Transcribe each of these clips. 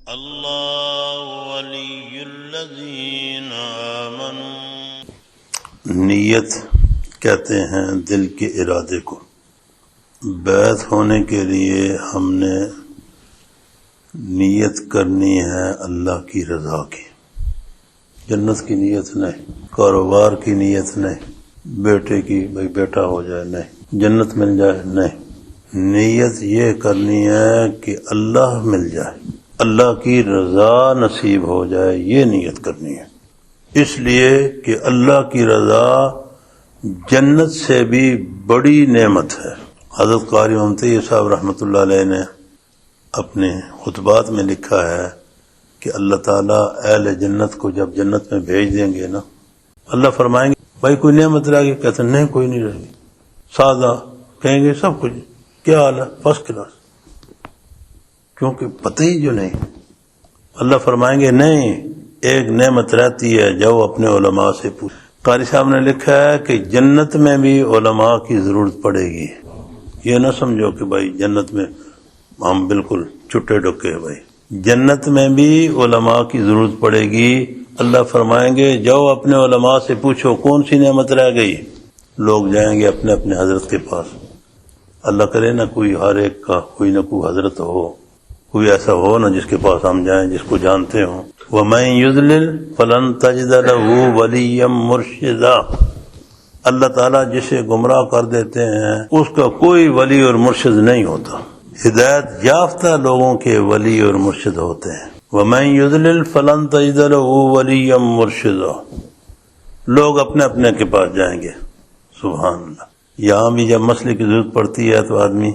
اللہ ولی الذین آمنوا۔ نیت کہتے ہیں دل کے ارادے کو۔ بیعت ہونے کے لیے ہم نے نیت کرنی ہے اللہ کی رضا کی، جنت کی نیت نہیں، کاروبار کی نیت نہیں، بیٹے کی بھائی بیٹا ہو جائے نہیں، جنت مل جائے نہیں۔ نیت یہ کرنی ہے کہ اللہ مل جائے، اللہ کی رضا نصیب ہو جائے، یہ نیت کرنی ہے۔ اس لیے کہ اللہ کی رضا جنت سے بھی بڑی نعمت ہے۔ حضرت قاری ممتاز صاحب رحمۃ اللہ علیہ نے اپنے خطبات میں لکھا ہے کہ اللہ تعالیٰ اہل جنت کو جب جنت میں بھیج دیں گے نا، اللہ فرمائیں گے بھائی کوئی نعمت رہے گی؟ کہتے ہیں نہیں کوئی نہیں رہے گی، سادہ کہیں گے سب کچھ کیا حال ہے، فرسٹ کلاس، کیونکہ پتہ ہی جو نہیں۔ اللہ فرمائیں گے نہیں، ایک نعمت رہتی ہے، جاؤ اپنے علماء سے پوچھ۔ قاری صاحب نے لکھا ہے کہ جنت میں بھی علماء کی ضرورت پڑے گی، یہ نہ سمجھو کہ بھائی جنت میں ہم بالکل چھٹے ڈکے ہیں۔ بھائی جنت میں بھی علماء کی ضرورت پڑے گی۔ اللہ فرمائیں گے جاؤ اپنے علماء سے پوچھو کون سی نعمت رہ گئی۔ لوگ جائیں گے اپنے اپنے حضرت کے پاس، اللہ کرے نہ کوئی ہر ایک کا کوئی نہ کوئی حضرت ہو، کوئی ایسا ہو نا جس کے پاس ہم جائیں جس کو جانتے ہوں۔ وَمَن يُضْلِلْ فَلَن تَجِدَ لَهُ وَلِيًّا مُرْشِدًا۔ اللہ تعالیٰ جسے گمراہ کر دیتے ہیں اس کا کوئی ولی اور مرشد نہیں ہوتا، ہدایت یافتہ لوگوں کے ولی اور مرشد ہوتے ہیں۔ وَمَن يُضْلِلْ فَلَن تَجِدَ لَهُ وَلِيًّا مُرْشِدًا۔ لوگ اپنے اپنے کے پاس جائیں گے، سبحان اللہ۔ یہاں بھی جب مسئلے کی ضرورت پڑتی ہے تو آدمی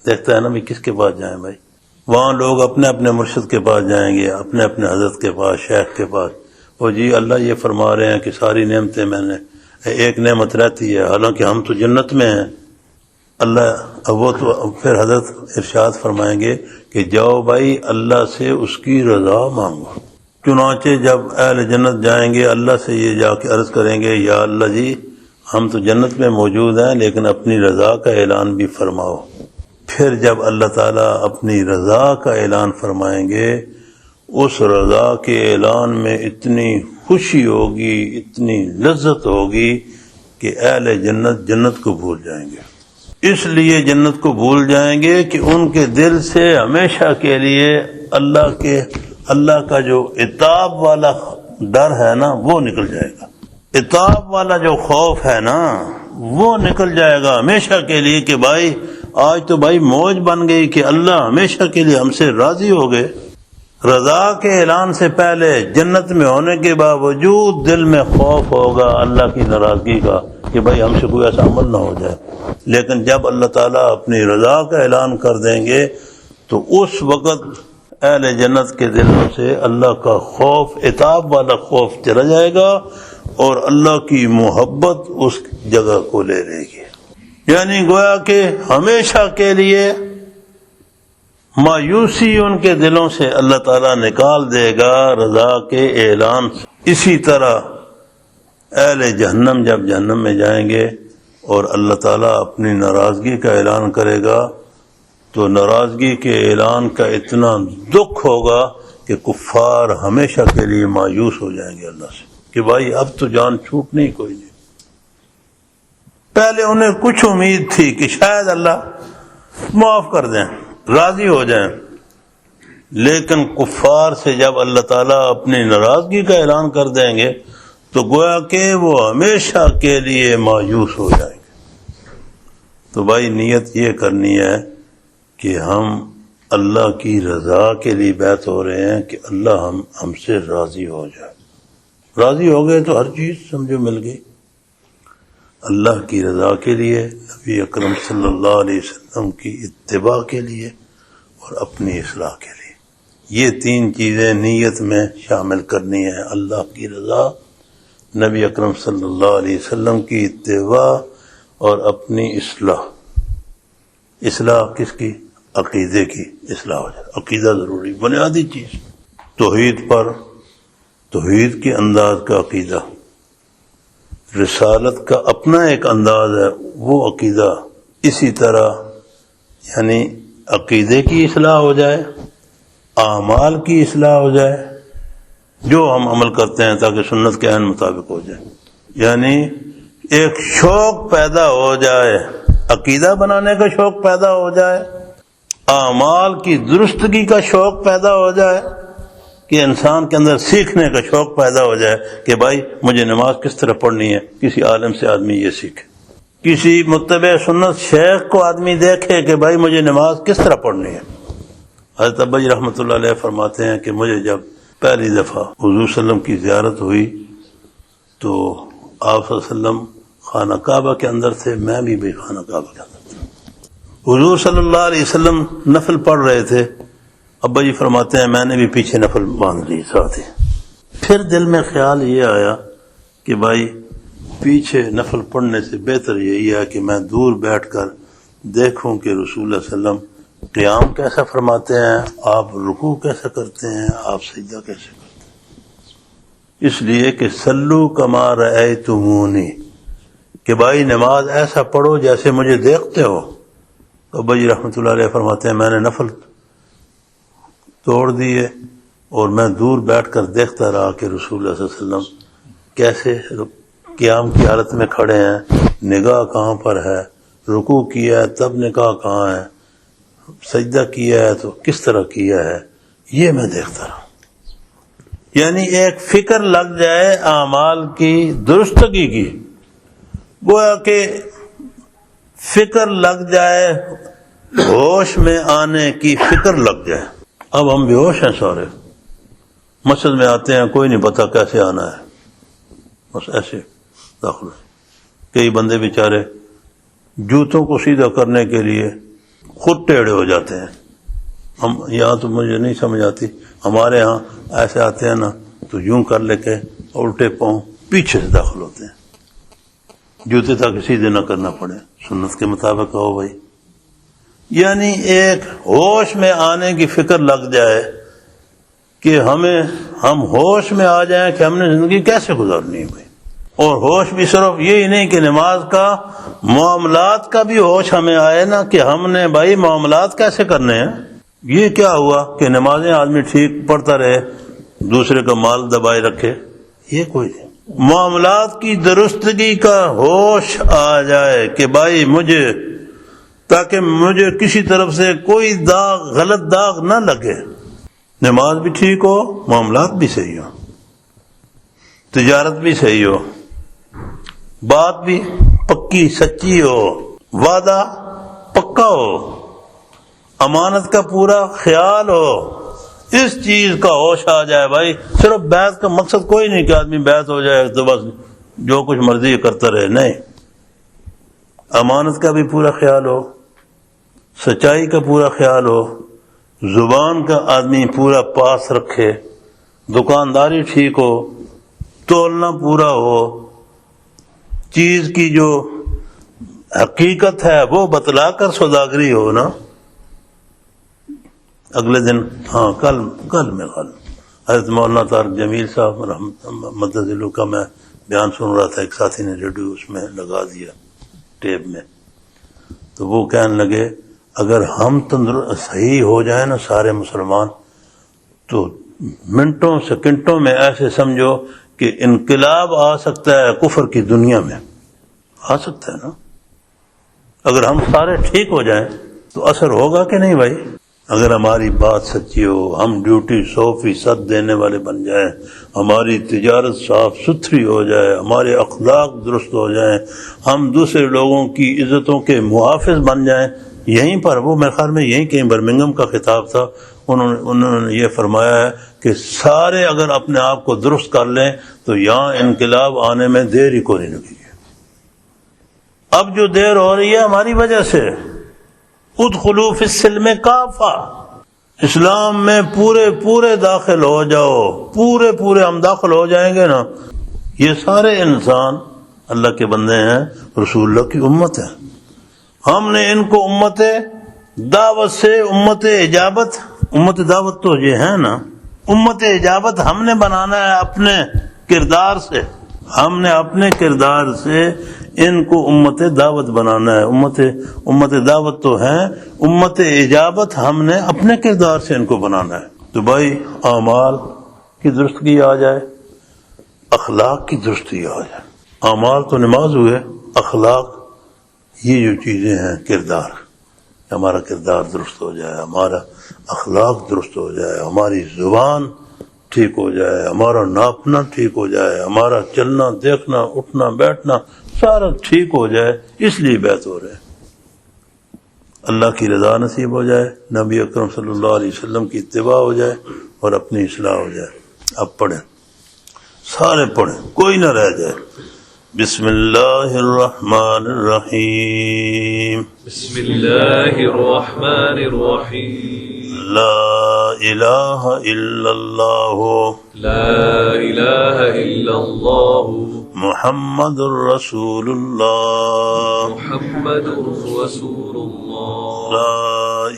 دیکھتا ہے نا بھی کس کے پاس جائیں بھائی، وہاں لوگ اپنے اپنے مرشد کے پاس جائیں گے، اپنے اپنے حضرت کے پاس، شیخ کے پاس۔ اور جی اللہ یہ فرما رہے ہیں کہ ساری نعمتیں میں نے، ایک نعمت رہتی ہے حالانکہ ہم تو جنت میں ہیں۔ اللہ وہ تو پھر حضرت ارشاد فرمائیں گے کہ جاؤ بھائی اللہ سے اس کی رضا مانگو۔ چنانچہ جب اہل جنت جائیں گے اللہ سے یہ جا کے عرض کریں گے یا اللہ جی ہم تو جنت میں موجود ہیں لیکن اپنی رضا کا اعلان بھی فرماؤ۔ پھر جب اللہ تعالیٰ اپنی رضا کا اعلان فرمائیں گے، اس رضا کے اعلان میں اتنی خوشی ہوگی، اتنی لذت ہوگی کہ اہل جنت جنت کو بھول جائیں گے۔ اس لیے جنت کو بھول جائیں گے کہ ان کے دل سے ہمیشہ کے لیے اللہ کا جو عتاب والا ڈر ہے نا وہ نکل جائے گا، عتاب والا جو خوف ہے نا وہ نکل جائے گا ہمیشہ کے لیے کہ بھائی آج تو بھائی موج بن گئی کہ اللہ ہمیشہ کے لیے ہم سے راضی ہو گئے۔ رضا کے اعلان سے پہلے جنت میں ہونے کے باوجود دل میں خوف ہوگا اللہ کی ناراضگی کا کہ بھائی ہم سے کوئی ایسا عمل نہ ہو جائے، لیکن جب اللہ تعالیٰ اپنی رضا کا اعلان کر دیں گے تو اس وقت اہل جنت کے دلوں سے اللہ کا خوف، عتاب والا خوف چلا جائے گا اور اللہ کی محبت اس جگہ کو لے لے گی۔ یعنی گویا کہ ہمیشہ کے لیے مایوسی ان کے دلوں سے اللہ تعالیٰ نکال دے گا رضا کے اعلان سے۔ اسی طرح اہل جہنم جب جہنم میں جائیں گے اور اللہ تعالیٰ اپنی ناراضگی کا اعلان کرے گا تو ناراضگی کے اعلان کا اتنا دکھ ہوگا کہ کفار ہمیشہ کے لیے مایوس ہو جائیں گے اللہ سے کہ بھائی اب تو جان چھوٹنی کوئی نہیں۔ پہلے انہیں کچھ امید تھی کہ شاید اللہ معاف کر دیں، راضی ہو جائیں، لیکن کفار سے جب اللہ تعالیٰ اپنی ناراضگی کا اعلان کر دیں گے تو گویا کہ وہ ہمیشہ کے لیے مایوس ہو جائیں گے۔ تو بھائی نیت یہ کرنی ہے کہ ہم اللہ کی رضا کے لیے بیعت ہو رہے ہیں کہ اللہ ہم سے راضی ہو جائے۔ راضی ہو گئے تو ہر چیز سمجھو مل گئی۔ اللہ کی رضا کے لیے، نبی اکرم صلی اللہ علیہ وسلم کی اتباع کے لیے اور اپنی اصلاح کے لیے، یہ تین چیزیں نیت میں شامل کرنی ہیں۔ اللہ کی رضا، نبی اکرم صلی اللہ علیہ وسلم کی اتباع اور اپنی اصلاح۔ اصلاح کس کی؟ عقیدے کی اصلاح ہو جائے۔ عقیدہ ضروری، بنیادی چیز۔ توحید کے انداز کا عقیدہ، رسالت کا اپنا ایک انداز ہے وہ عقیدہ، اسی طرح یعنی عقیدے کی اصلاح ہو جائے، اعمال کی اصلاح ہو جائے، جو ہم عمل کرتے ہیں تاکہ سنت کے عین مطابق ہو جائے، یعنی ایک شوق پیدا ہو جائے، عقیدہ بنانے کا شوق پیدا ہو جائے، اعمال کی درستگی کا شوق پیدا ہو جائے، کہ انسان کے اندر سیکھنے کا شوق پیدا ہو جائے کہ بھائی مجھے نماز کس طرح پڑھنی ہے، کسی عالم سے آدمی یہ سیکھے، کسی متبع سنت شیخ کو آدمی دیکھے کہ بھائی مجھے نماز کس طرح پڑھنی ہے۔ حضرت ابا جی رحمۃ اللہ علیہ فرماتے ہیں کہ مجھے جب پہلی دفعہ حضور صلی اللہ علیہ وسلم کی زیارت ہوئی تو آپ صلی اللہ علیہ وسلم خانہ کعبہ کے اندر تھے، میں بھی خانہ کعبہ کے اندر تھا۔ حضور صلی اللہ علیہ وسلم نفل پڑھ رہے تھے، ابا جی فرماتے ہیں میں نے بھی پیچھے نفل باندھ لی ساتھ ہی۔ پھر دل میں خیال یہ آیا کہ بھائی پیچھے نفل پڑھنے سے بہتر یہی ہے کہ میں دور بیٹھ کر دیکھوں کہ رسول اللہ صلی اللہ علیہ وسلم قیام کیسا فرماتے ہیں، آپ رکوع کیسا کرتے ہیں، آپ سجدہ کیسے کرتے ہیں، اس لیے کہ صلو کما رأیتمونی، کہ بھائی نماز ایسا پڑھو جیسے مجھے دیکھتے ہو۔ ابا جی رحمۃ اللہ علیہ فرماتے ہیں میں نے نفل توڑ دیے اور میں دور بیٹھ کر دیکھتا رہا کہ رسول اللہ صلی اللہ علیہ وسلم کیسے قیام کی حالت میں کھڑے ہیں، نگاہ کہاں پر ہے، رکوع کیا ہے تب نگاہ کہاں ہے، سجدہ کیا ہے تو کس طرح کیا ہے، یہ میں دیکھتا رہا۔ یعنی ایک فکر لگ جائے اعمال کی درستگی کی، گویا کہ فکر لگ جائے، ہوش میں آنے کی فکر لگ جائے۔ اب ہم بے ہوش ہیں سارے، مسجد میں آتے ہیں کوئی نہیں پتا کیسے آنا ہے، بس ایسے داخل ہیں۔ کئی بندے بیچارے جوتوں کو سیدھا کرنے کے لیے خود ٹیڑھے ہو جاتے ہیں۔ ہم یہاں تو مجھے نہیں سمجھ آتی، ہمارے ہاں ایسے آتے ہیں نا تو یوں کر لے کے الٹے پاؤں پیچھے سے داخل ہوتے ہیں، جوتے تاکہ سیدھے نہ کرنا پڑے، سنت کے مطابق ہو بھائی۔ یعنی ایک ہوش میں آنے کی فکر لگ جائے کہ ہم ہوش میں آ جائیں کہ ہم نے زندگی کیسے گزارنی ہے بھائی، اور ہوش بھی صرف یہی نہیں کہ نماز کا، معاملات کا بھی ہوش ہمیں آئے نا کہ ہم نے بھائی معاملات کیسے کرنے ہیں۔ یہ کیا ہوا کہ نمازیں آدمی ٹھیک پڑھتا رہے، دوسرے کا مال دبائے رکھے، یہ کوئی نہیں۔ معاملات کی درستگی کا ہوش آ جائے کہ بھائی مجھے، تاکہ مجھے کسی طرف سے کوئی داغ، غلط داغ نہ لگے، نماز بھی ٹھیک ہو، معاملات بھی صحیح ہو، تجارت بھی صحیح ہو، بات بھی پکی سچی ہو، وعدہ پکا ہو، امانت کا پورا خیال ہو، اس چیز کا ہوش آ جائے بھائی۔ صرف بیعت کا مقصد کوئی نہیں کہ آدمی بیعت ہو جائے تو بس جو کچھ مرضی کرتا رہے، نہیں، امانت کا بھی پورا خیال ہو، سچائی کا پورا خیال ہو، زبان کا آدمی پورا پاس رکھے، دکانداری ٹھیک ہو، تولنا پورا ہو، چیز کی جو حقیقت ہے وہ بتلا کر سوداگری ہو نا۔ اگلے دن کل حضرت مولانا طارق جمیل صاحب مدد اللہ کا میں بیان سن رہا تھا، ایک ساتھی نے ریڈیو اس میں لگا دیا ٹیپ میں، تو وہ کہنے لگے اگر ہم صحیح ہو جائیں نا سارے مسلمان تو منٹوں سیکنڈوں میں ایسے سمجھو کہ انقلاب آ سکتا ہے کفر کی دنیا میں، آ سکتا ہے نا۔ اگر ہم سارے ٹھیک ہو جائیں تو اثر ہوگا کہ نہیں بھائی؟ اگر ہماری بات سچی ہو، ہم ڈیوٹی 100% دینے والے بن جائیں، ہماری تجارت صاف ستھری ہو جائے، ہمارے اخلاق درست ہو جائیں، ہم دوسرے لوگوں کی عزتوں کے محافظ بن جائیں۔ یہیں پر وہ میرے خیال میں یہیں کہیں برمنگم کا خطاب تھا، انہوں نے یہ فرمایا ہے کہ سارے اگر اپنے آپ کو درست کر لیں تو یہاں انقلاب آنے میں دیر ہی کو نہیں لگے گی۔ اب جو دیر ہو رہی ہے ہماری وجہ سے، ادخلوا فی السلم کافہ، اسلام میں پورے داخل ہو جاؤ، پورے ہم داخل ہو جائیں گے نا۔ یہ سارے انسان اللہ کے بندے ہیں، رسول اللہ کی امت ہے، ہم نے ان کو امت دعوت سے امت دعوت تو یہ ہے نا، امت اجابت ہم نے بنانا ہے اپنے کردار سے، ہم نے اپنے کردار سے ان کو امت دعوت بنانا ہے۔ امت دعوت تو ہے، امت اجابت ہم نے اپنے کردار سے ان کو بنانا ہے۔ تو بھائی اعمال کی درستگی آ جائے، اخلاق کی درستگی آ جائے. اعمال تو نماز ہوئے، اخلاق یہ جو چیزیں ہیں، کردار، ہمارا کردار درست ہو جائے، ہمارا اخلاق درست ہو جائے، ہماری زبان ٹھیک ہو جائے، ہمارا ناپنا ٹھیک ہو جائے، ہمارا چلنا دیکھنا اٹھنا بیٹھنا سارا ٹھیک ہو جائے، اس لیے بیعت ہو رہے ہیں. اللہ کی رضا نصیب ہو جائے، نبی اکرم صلی اللہ علیہ وسلم کی اتباع ہو جائے اور اپنی اصلاح ہو جائے. اب پڑھیں، سارے پڑھیں، کوئی نہ رہ جائے. بسم اللہ الرحمن الرحیم. بسم اللہ الرحمن الرحیم. لا الہ الا اللہ لا الہ الا اللہ محمد رسول اللہ. محمد رسول اللہ. لا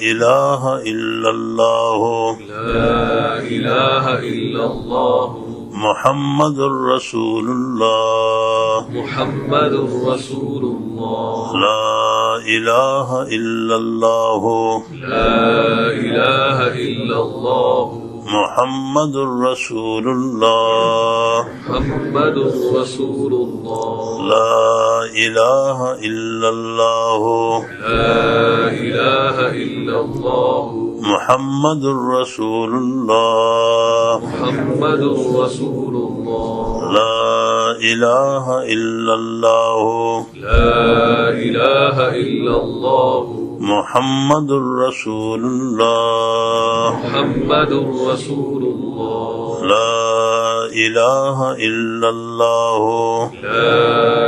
الہ الا اللہ لا الہ الا اللہ محمد رسول اللہ. محمد رسول اللہ. لا الہ الا اللہ لا الہ الا اللہ محمد رسول اللہ. محمد رسول اللہ. لا الہ الا اللہ لا الہ الا اللہ محمد رسول اللہ. محمد رسول اللہ. لا الہ الا اللہ لا الہ الا اللہ محمد رسول اللہ. محمد رسول اللہ. لا الہ الا اللہ لا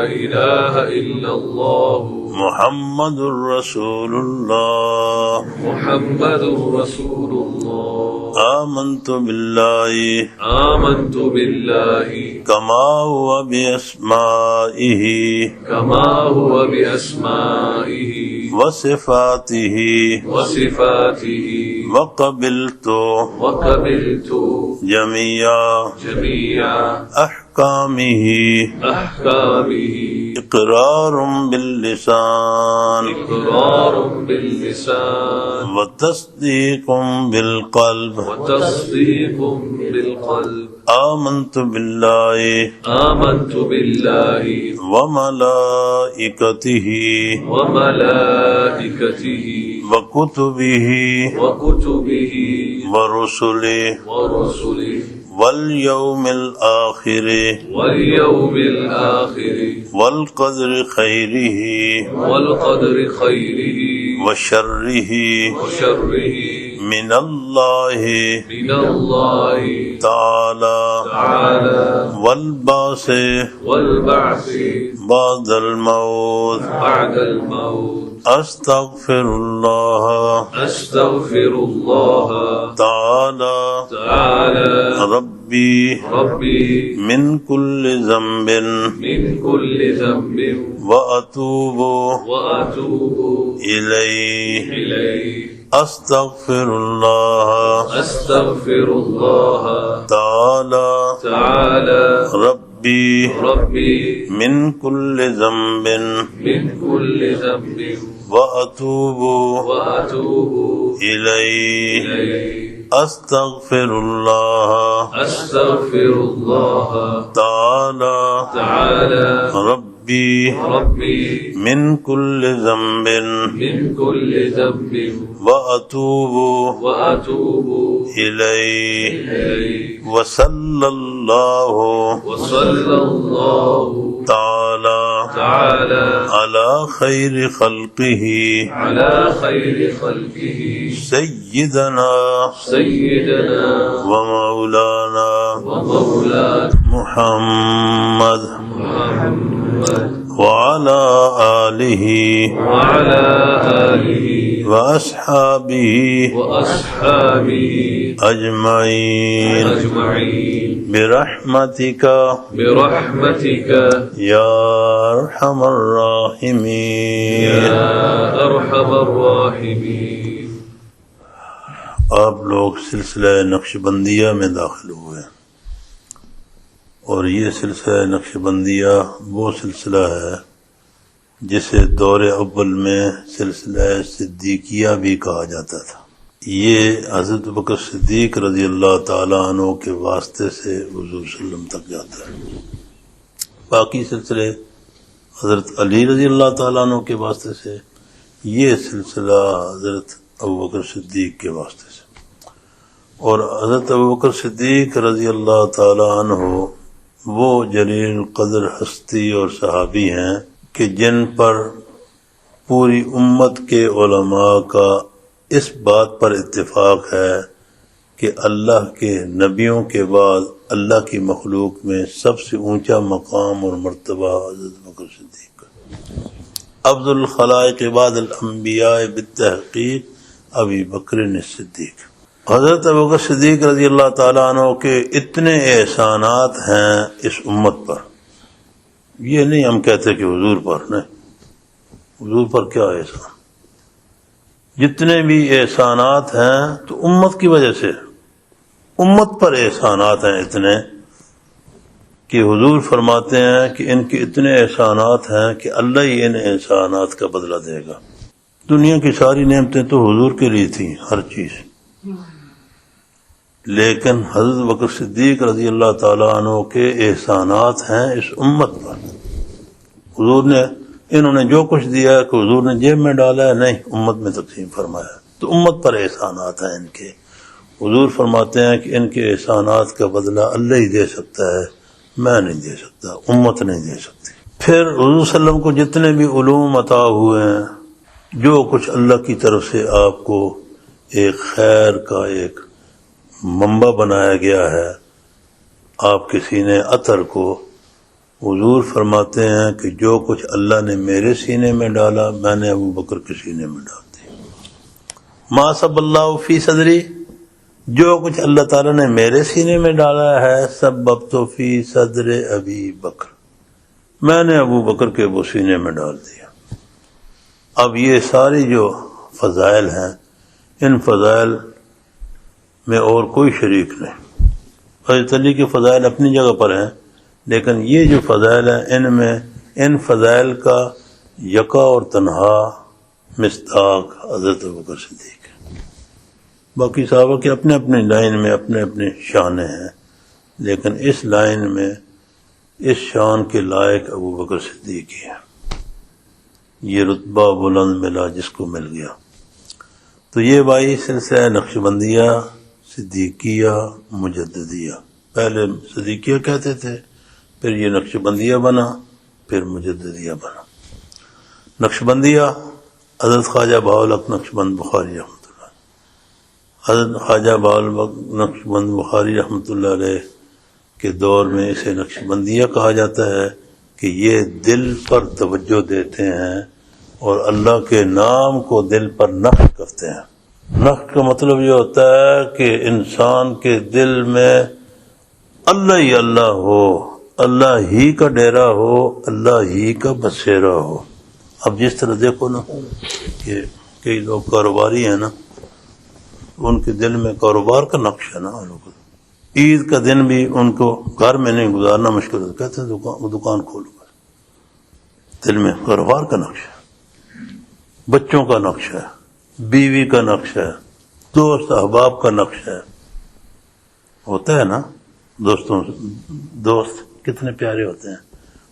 الہ الا اللہ محمد رسول اللہ. محمد رسول اللہ. آمنت باللہ آمنت باللہ کما هو بأسمائه كما هو بأسمائه وصفاته وصفاته وقبلت وقبلت جميع جميع أحكامه أحكامه إقرار باللسان إقرار باللسان وتصديق بالقلب. وتصديق بالقلب. آمنت بالله آمنت بالله وملائكته وملائكته وكتبه وكتبه ورسله ورسله واليوم الآخر واليوم الآخر والقدر خيره والقدر خيره وشره وشره من الله من الله تعالى تعالى والبعث والبعث بعد الموت. بعد الموت. أستغفر الله أستغفر الله تعالى تعالى ربي ربي من كل ذنب من كل ذنب وأتوب وأتوب إليه. إليه. أستغفر الله أستغفر الله تعالى تعالى ربي ربي من كل ذنب من كل ذنب وأتوب وأتوب إليه. إليه. أستغفر الله أستغفر الله تعالى تعالى ربي ربي من كل ذنب من كل ذنب وأتوب وأتوب إليه. إليه. وصلى الله وصلى الله تعالى تعالى على خير خلقه على خير خلقه سيدنا سيدنا ومولانا ومولانا محمد محمد وعلى آله وعلى آله وأصحابه وأصحابه أجمعين أجمعين برحمتك برحمتك يا أرحم الراحمين. يا أرحم الراحمين. آپ لوگ سلسلہ نقش بندیہ میں داخل ہوئے اور یہ سلسلہ نقش بندیہ وہ سلسلہ ہے جسے دور اول میں سلسلہ صدیقیہ بھی کہا جاتا تھا. یہ حضرت بکر صدیق رضی اللہ تعالیٰ عنہ کے واسطے سے حضور صلی اللہ علیہ وسلم تک جاتا ہے. باقی سلسلے حضرت علی رضی اللہ تعالیٰ عنہ کے واسطے سے، یہ سلسلہ حضرت ابوبکر صدیق کے واسطے سے. اور حضرت ابوبکر صدیق رضی اللہ تعالیٰ عنہ وہ جلیل القدر ہستی اور صحابی ہیں کہ جن پر پوری امت کے علماء کا اس بات پر اتفاق ہے کہ اللہ کے نبیوں کے بعد اللہ کی مخلوق میں سب سے اونچا مقام اور مرتبہ حضرت بکر صدیق کا. افضل الخلائق بعد الانبیاء بالتحقیق ابی بکر الصدیق. حضرت ابوبکر صدیق رضی اللہ تعالیٰ عنہ کے اتنے احسانات ہیں اس امت پر. یہ نہیں ہم کہتے کہ حضور پر، نہیں، حضور پر کیا احسان، جتنے بھی احسانات ہیں تو امت کی وجہ سے، امت پر احسانات ہیں اتنے کہ حضور فرماتے ہیں کہ ان کے اتنے احسانات ہیں کہ اللہ ہی ان احسانات کا بدلہ دے گا. دنیا کی ساری نعمتیں تو حضور کے لیے تھیں، ہر چیز، لیکن حضرت بکر صدیق رضی اللہ تعالیٰ عنہ کے احسانات ہیں اس امت پر. حضور نے، انہوں نے جو کچھ دیا ہے کہ حضور نے جیب میں ڈالا ہے، نہیں، امت میں تقسیم فرمایا. تو امت پر احسانات ہیں ان کے. حضور فرماتے ہیں کہ ان کے احسانات کا بدلہ اللہ ہی دے سکتا ہے، میں نہیں دے سکتا، امت نہیں دے سکتی. پھر حضور صلی اللہ علیہ وسلم کو جتنے بھی علوم عطا ہوئے ہیں، جو کچھ اللہ کی طرف سے آپ کو ایک خیر کا ایک منبع بنایا گیا ہے، آپ کے سینے اطہر کو، حضور فرماتے ہیں کہ جو کچھ اللہ نے میرے سینے میں ڈالا میں نے ابو بکر کے سینے میں ڈال دیا. ما سب اللہ فی صدری، جو کچھ اللہ تعالیٰ نے میرے سینے میں ڈالا ہے، سببت فی صدر ابی بکر، میں نے ابو بکر کے وہ سینے میں ڈال دیا. اب یہ ساری جو فضائل ہیں، ان فضائل میں اور کوئی شریک نہیں. حضرت علی کے فضائل اپنی جگہ پر ہیں، لیکن یہ جو فضائل ہیں ان میں ان فضائل کا یکا اور تنہا مصداق حضرت ابوبکر صدیق ہے. باقی صحابہ کے اپنے اپنے لائن میں اپنے اپنے شانیں ہیں، لیکن اس لائن میں اس شان کے لائق ابوبکر صدیق ہی ہے. یہ رتبہ بلند ملا جس کو مل گیا. تو یہ بھائی سلسلہ نقشبندیہ، صدیقیہ، مجددیہ. پہلے صدیقیہ کہتے تھے، پھر یہ نقشبندیہ بنا، پھر مجددیہ بنا. نقشبندیہ حضرت خواجہ بہاءالحق نقشبند بخاری رحمۃ اللہ، حضرت خواجہ بہاءالحق نقشبند بخاری رحمۃ اللہ علیہ کے دور میں اسے نقشبندیہ کہا جاتا ہے کہ یہ دل پر توجہ دیتے ہیں اور اللہ کے نام کو دل پر نقش کرتے ہیں. نقش کا مطلب یہ ہوتا ہے کہ انسان کے دل میں اللہ ہی اللہ ہو، اللہ ہی کا ڈیرا ہو، اللہ ہی کا بسیرا ہو. اب جس طرح دیکھو نا کہ کئی لوگ کاروباری ہیں نا، ان کے دل میں کاروبار کا نقش ہے نا. عید کا دن بھی ان کو گھر میں نہیں گزارنا مشکل ہوتا، کہتے ہیں دکان کھولو. دل میں کاروبار کا نقش ہے، بچوں کا نقش ہے، بیوی کا نقش ہے، دوست احباب کا نقش ہے. ہوتا ہے نا دوستوں، دوست کتنے پیارے ہوتے ہیں.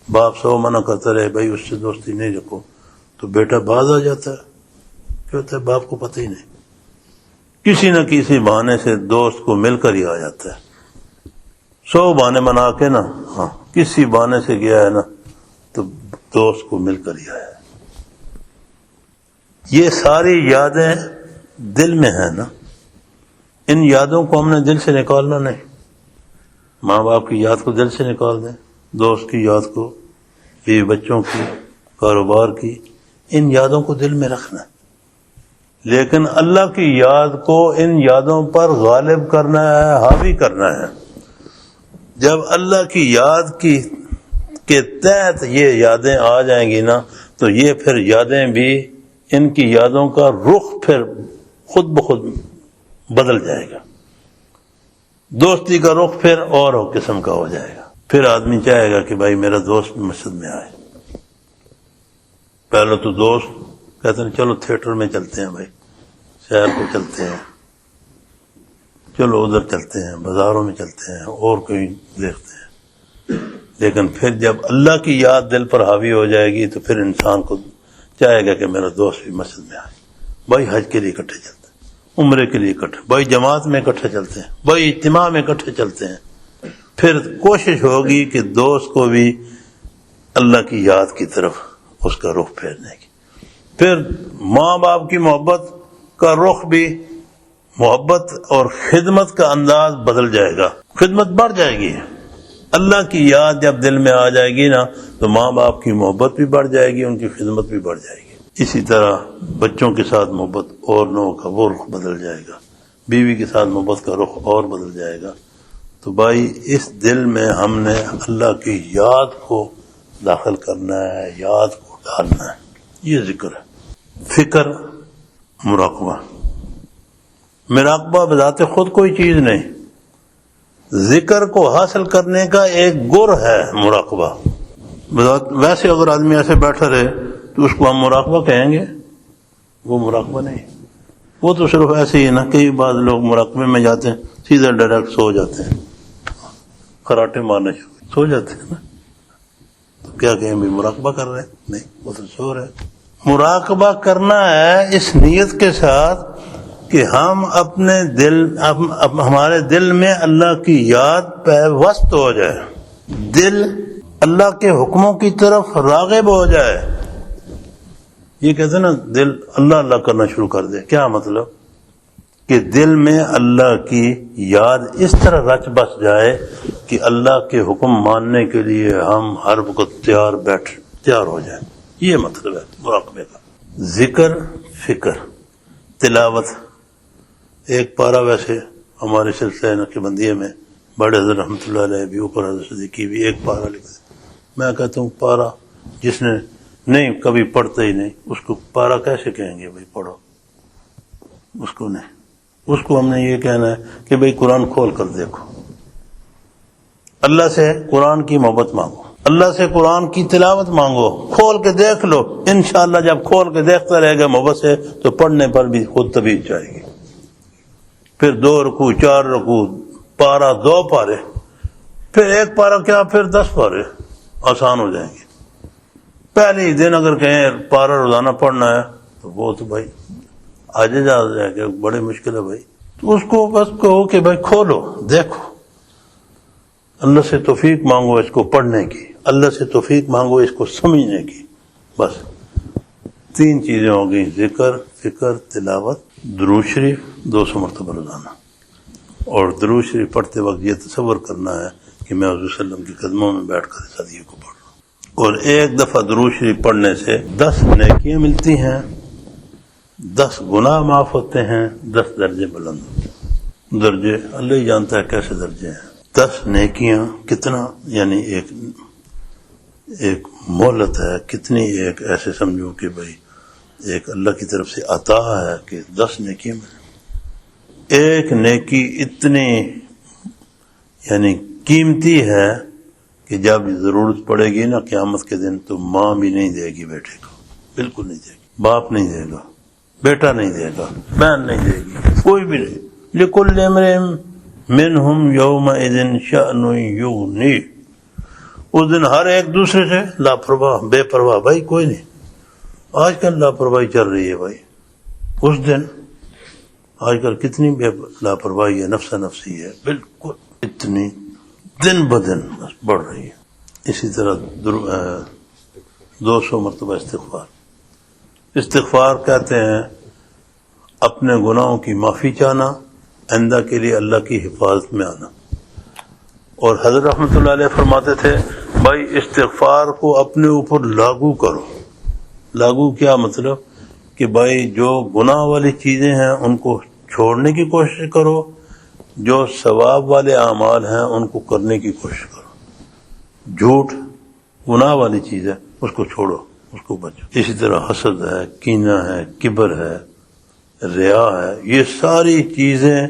باپ سو منع کرتا رہے بھائی اس سے دوستی نہیں رکھو، تو بیٹا باز آ جاتا ہے. کیا ہوتا ہے؟ باپ کو پتہ ہی نہیں، کسی نہ کسی بہانے سے دوست کو مل کر ہی آ جاتا ہے. 100 بہانے بنا کے نا، ہاں کسی بہانے سے گیا ہے نا تو دوست کو مل کر ہی آیا ہے. یہ ساری یادیں دل میں ہیں نا. ان یادوں کو ہم نے دل سے نکالنا نہیں. ماں باپ کی یاد کو دل سے نکال دیں، دوست کی یاد کو، بیوی بچوں کی، کاروبار کی، ان یادوں کو دل میں رکھنا ہے. لیکن اللہ کی یاد کو ان یادوں پر غالب کرنا ہے، حاوی کرنا ہے. جب اللہ کی یاد کے تحت یہ یادیں آ جائیں گی نا، تو یہ پھر یادیں بھی، ان کی یادوں کا رخ پھر خود بخود بدل جائے گا. دوستی کا رخ پھر اور قسم کا ہو جائے گا. پھر آدمی چاہے گا کہ بھائی میرا دوست مسجد میں آئے. پہلے تو دوست کہتے ہیں چلو تھیٹر میں چلتے ہیں، بھائی شہر کو چلتے ہیں، چلو ادھر چلتے ہیں، بازاروں میں چلتے ہیں، اور کہیں دیکھتے ہیں، لیکن پھر جب اللہ کی یاد دل پر حاوی ہو جائے گی تو پھر انسان کو چاہے گا کہ میرا دوست بھی مسجد میں آئے، بھائی حج کے لیے اکٹھے چلتے ہیں، عمرے کے لیے اکٹھے، بھائی جماعت میں اکٹھے چلتے ہیں، بھائی اجتماع میں اکٹھے چلتے ہیں۔ پھر کوشش ہوگی کہ دوست کو بھی اللہ کی یاد کی طرف اس کا رخ پھیرنے کی۔ پھر ماں باپ کی محبت کا رخ بھی، محبت اور خدمت کا انداز بدل جائے گا، خدمت بڑھ جائے گی۔ اللہ کی یاد جب دل میں آ جائے گی نا تو ماں باپ کی محبت بھی بڑھ جائے گی، ان کی خدمت بھی بڑھ جائے گی۔ اسی طرح بچوں کے ساتھ محبت اور نو کا وہ رخ بدل جائے گا، بیوی کے ساتھ محبت کا رخ اور بدل جائے گا۔ تو بھائی اس دل میں ہم نے اللہ کی یاد کو داخل کرنا ہے، یاد کو ڈالنا ہے، یہ ذکر ہے۔ فکر، مراقبہ، مراقبہ بذات خود کوئی چیز نہیں، ذکر کو حاصل کرنے کا ایک گر ہے مراقبہ۔ ویسے اگر آدمی ایسے بیٹھا رہے تو اس کو ہم مراقبہ کہیں گے؟ وہ مراقبہ نہیں، وہ تو صرف ایسے ہی نا، کئی بعض لوگ مراقبے میں جاتے ہیں سیدھا ڈائریکٹ سو جاتے ہیں، خراٹے مارنے سو جاتے ہیں نا، تو کیا کہیں بھی مراقبہ کر رہے ہیں؟ نہیں، وہ تو سو رہے۔ مراقبہ کرنا ہے اس نیت کے ساتھ کہ ہم اپنے دل، ہمارے دل میں اللہ کی یاد پیوست ہو جائے، دل اللہ کے حکموں کی طرف راغب ہو جائے۔ یہ کہتے ہیں نا دل اللہ اللہ کرنا شروع کر دے، کیا مطلب؟ کہ دل میں اللہ کی یاد اس طرح رچ بس جائے کہ اللہ کے حکم ماننے کے لیے ہم ہر وقت تیار ہو جائیں، یہ مطلب ہے مراقبے کا۔ ذکر، فکر، تلاوت۔ ایک پارہ ویسے ہمارے سلسلہ نقشبندیہ میں بڑے حضرت رحمۃ اللہ علیہ بھی، اوپر حضرت صدیقی بھی ایک پارہ لکھتے۔ میں کہتا ہوں پارہ جس نے نہیں کبھی پڑھتا ہی نہیں اس کو پارہ کیسے کہیں گے؟ بھائی پڑھو، اس کو نہیں، اس کو ہم نے یہ کہنا ہے کہ بھئی قرآن کھول کر دیکھو، اللہ سے قرآن کی محبت مانگو، اللہ سے قرآن کی تلاوت مانگو، کھول کے دیکھ لو، انشاءاللہ جب کھول کے دیکھتا رہے گا محبت سے تو پڑھنے پر بھی خود طبیعت جائے گی۔ پھر 2 رکوع، 4 رکوع، پارہ 2 پارے، پھر 1 پارہ کیا، پھر 10 پارے آسان ہو جائیں گے۔ پہلے ہی دن اگر کہیں پارہ روزانہ پڑھنا ہے تو وہ تو بھائی آج جا جائے گا، بڑے مشکل ہے بھائی۔ تو اس کو بس کہو کہ بھائی کھولو دیکھو، اللہ سے توفیق مانگو اس کو پڑھنے کی، اللہ سے توفیق مانگو اس کو سمجھنے کی۔ بس 3 چیزیں ہو گئیں، ذکر، فکر، تلاوت۔ درود شریف 200 مرتبہ روزانہ، اور درود شریف پڑھتے وقت یہ تصور کرنا ہے کہ میں حضور صلی اللہ علیہ وسلم کے قدموں میں بیٹھ کر اس حدیث کو پڑھ رہا ہوں، اور ایک دفعہ درود شریف پڑھنے سے 10 نیکیاں ملتی ہیں، 10 گناہ معاف ہوتے ہیں، 10 درجے بلند ہوتے ہیں۔ درجے اللہ ہی جانتا ہے کیسے درجے ہیں۔ 10 نیکیاں کتنا، یعنی ایک مہلت ہے، کتنی ایک ایسے سمجھو کہ بھائی ایک اللہ کی طرف سے عطا ہے کہ 10 نیکیاں ملیں۔ ایک نیکی اتنی یعنی قیمتی ہے کہ جب ضرورت پڑے گی نا قیامت کے دن تو ماں بھی نہیں دے گی بیٹے کو، بالکل نہیں دے گی، باپ نہیں دے گا، بیٹا نہیں دے گا، بہن نہیں دے گی، کوئی بھی نہیں۔ لِكُلِّ امْرِئٍ مِّنْهُمْ يَوْمَئِذٍ شَأْنٌ يُغْنِيهِ۔ اس دن ہر ایک دوسرے سے لاپرواہ، بے پرواہ، بھائی کوئی نہیں۔ آج کل لاپرواہی چل رہی ہے بھائی، اس دن آج کل کتنی بے لاپرواہی ہے، نفس نفسی ہے، بالکل اتنی دن بدن بڑھ رہی ہے۔ اسی طرح 200 مرتبہ استغفار کہتے ہیں اپنے گناہوں کی معافی چاہنا، آئندہ کے لیے اللہ کی حفاظت میں آنا۔ اور حضرت رحمۃ اللہ علیہ فرماتے تھے بھائی استغفار کو اپنے اوپر لاگو کرو۔ لاگو کیا مطلب؟ کہ بھائی جو گناہ والی چیزیں ہیں ان کو چھوڑنے کی کوشش کرو، جو ثواب والے اعمال ہیں ان کو کرنے کی کوشش کرو۔ جھوٹ گناہ والی چیز ہے، اس کو چھوڑو، اس کو بچو۔ اسی طرح حسد ہے، کینہ ہے، کبر ہے، ریا ہے، یہ ساری چیزیں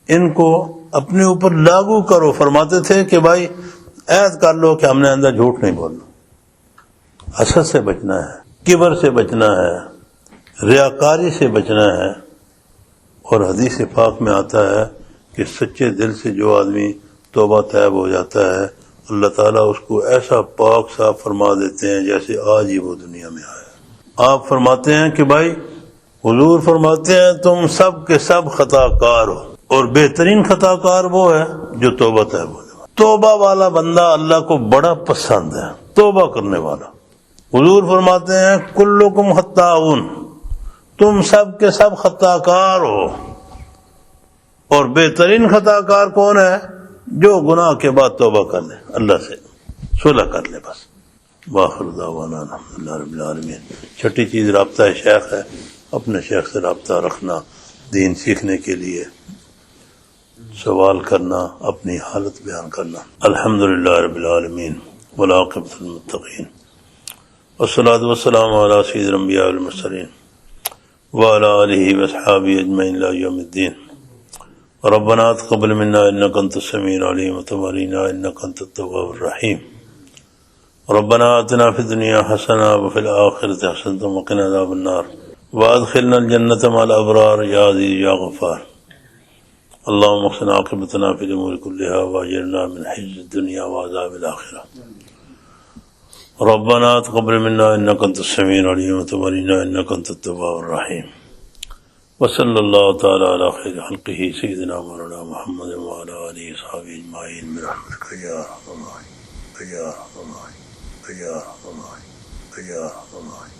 ان کو اپنے اوپر لاگو کرو۔ فرماتے تھے کہ بھائی عہد کر لو کہ ہم نے اندر جھوٹ نہیں بولنا، حسد سے بچنا ہے، کبر سے بچنا ہے، ریاکاری سے بچنا ہے۔ اور حدیث پاک میں آتا ہے کہ سچے دل سے جو آدمی توبہ طیب ہو جاتا ہے اللہ تعالیٰ اس کو ایسا پاک صاف فرما دیتے ہیں جیسے آج ہی وہ دنیا میں آیا۔ آپ فرماتے ہیں کہ بھائی حضور فرماتے ہیں تم سب کے سب خطا کار ہو، اور بہترین خطا کار وہ ہے جو توبہ طیب ہو جائے۔ توبہ والا بندہ اللہ کو بڑا پسند ہے، توبہ کرنے والا۔ حضور فرماتے ہیں کلکم خطاؤن، تم سب کے سب خطا کار ہو، اور بہترین خطا کار کون ہے؟ جو گناہ کے بعد توبہ کر لے، اللہ سے صلح کر لے بس۔ وآخر دعوانا الحمدللہ رب العالمین۔ چھٹی چیز رابطہ شیخ ہے، اپنے شیخ سے رابطہ رکھنا، دین سیکھنے کے لیے سوال کرنا، اپنی حالت بیان کرنا۔ الحمدللہ رب العالمین والعاقبۃ للمتقین، والصلاۃ والسلام علی سید الانبیاء والمرسلین وعلی آلہ واصحابہ اجمعین الی یوم الدین۔ ربنا تقبل منا انك انت السميع العليم وتب علينا انك انت التواب الرحيم۔ ربنا آتنا في الدنيا حسنة وفي الآخرة حسنة وقنا عذاب النار وادخلنا الجنة مع الأبرار يا عزيز يا غفار۔ اللهم احسن عاقبتنا في الأمور كلها واجرنا من خزي الدنيا وعذاب الآخرة۔ ربنا تقبل منا انك انت السميع العليم وتب علينا انك انت التواب الرحيم۔ وصلی اللہ تعالی علی خیر خلقہ سیدنا مولانا محمد وعلی آلہ وصحبہ اجمعین برحمتک یا ارحم الراحمین یا ارحم الراحمین یا ارحم الراحمین یا ارحم الراحمین۔